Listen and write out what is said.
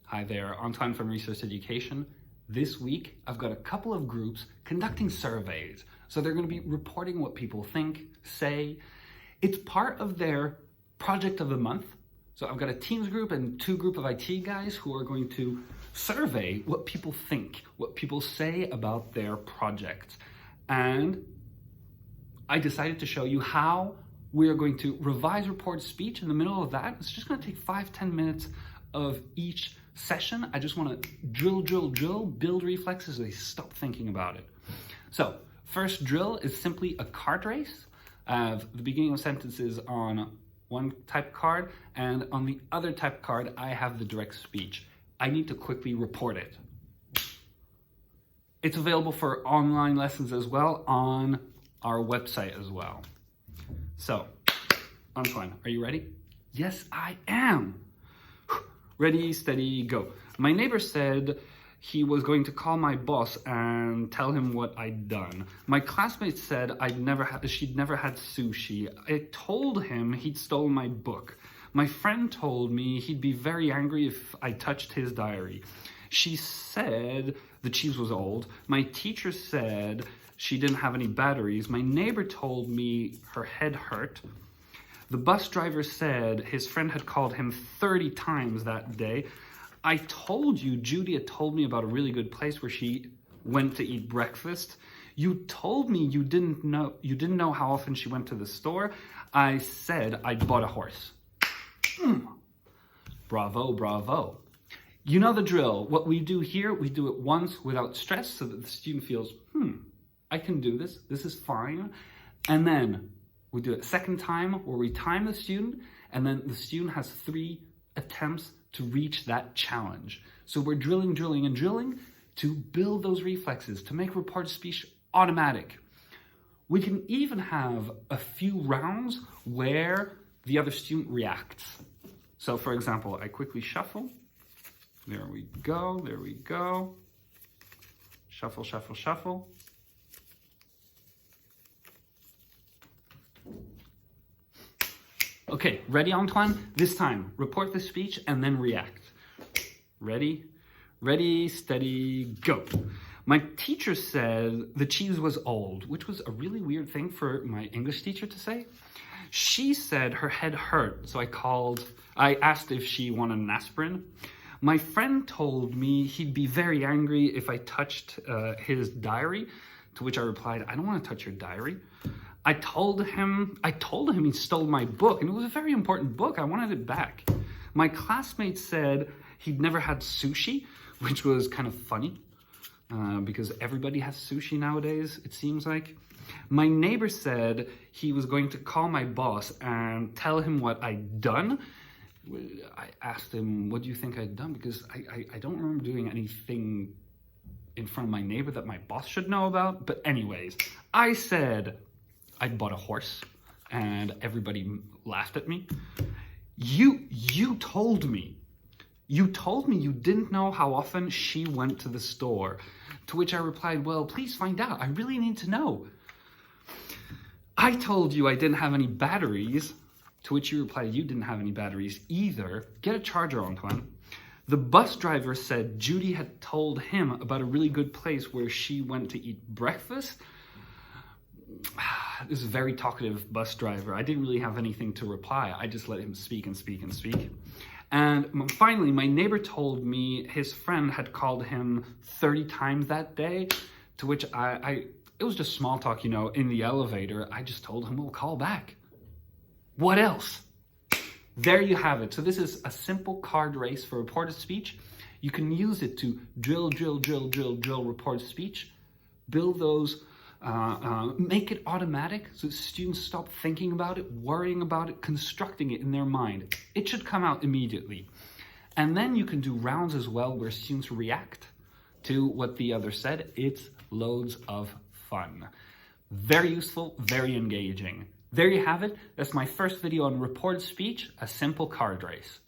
Hi there, Antoine from Research Education. This week, I've got a couple of groups conducting surveys. So they're going to be reporting what people think, say. It's part of their project of the month. So I've got a Teams group and two group of IT guys who are going to survey what people think, what people say about their project. And I decided to show you how we are going to revise reported speech. In the middle of that, it's just going to take 5-10 minutes of each session. I just want to drill, build reflexes so they stop thinking about it. So first drill is simply a card race. The beginning of sentences on one type card, and on the other type card, I have the direct speech. I need to quickly report it. It's available for online lessons as well on our website as well. So, Antoine, are you ready? Yes, I am. Ready, steady, go. My neighbor said he was going to call my boss and tell him what I'd done. My classmate said she'd never had sushi. I told him he'd stolen my book. My friend told me he'd be very angry if I touched his diary. She said the cheese was old. My teacher said she didn't have any batteries. My neighbor told me her head hurt. The bus driver said his friend had called him 30 times that day. I told you Judy had told me about a really good place where she went to eat breakfast. You told me you didn't know how often she went to the store. I said I'd bought a horse. Bravo, bravo. You know the drill. What we do here, we do it once without stress so that the student feels, I can do this. This is fine. And then we do it a second time where we time the student, and then the student has 3 attempts to reach that challenge. So we're drilling to build those reflexes, to make reported speech automatic. We can even have a few rounds where the other student reacts. So for example, I quickly shuffle. There we go, there we go. Shuffle, shuffle, shuffle. Okay, ready, Antoine? This time, report the speech and then react. Ready? Ready, steady, go. My teacher said the cheese was old, which was a really weird thing for my English teacher to say. She said her head hurt, so I asked if she wanted an aspirin. My friend told me he'd be very angry if I touched his diary, to which I replied, I don't want to touch your diary. I told him he stole my book, and it was a very important book. I wanted it back. My classmate said he'd never had sushi, which was kind of funny because everybody has sushi nowadays, it seems like. My neighbor said he was going to call my boss and tell him what I'd done. I asked him, what do you think I'd done? Because I don't remember doing anything in front of my neighbor that my boss should know about. But anyways, I said I bought a horse, and everybody laughed at me. You told me you didn't know how often she went to the store, to which I replied, well, please find out. I really need to know. I told you I didn't have any batteries, to which you replied, you didn't have any batteries either. Get a charger, Antoine. The bus driver said Judy had told him about a really good place where she went to eat breakfast. This is a very talkative bus driver. I didn't really have anything to reply. I just let him speak and speak and speak. And finally, my neighbor told me his friend had called him 30 times that day, to which it was just small talk, in the elevator. I just told him, we'll call back. What else? There you have it. So this is a simple card race for reported speech. You can use it to drill reported speech, build those, make it automatic so students stop thinking about it, worrying about it, constructing it in their mind. It should come out immediately. And then you can do rounds as well where students react to what the other said. It's loads of fun. Very useful, very engaging. There you have it. That's my first video on reported speech, a simple card race.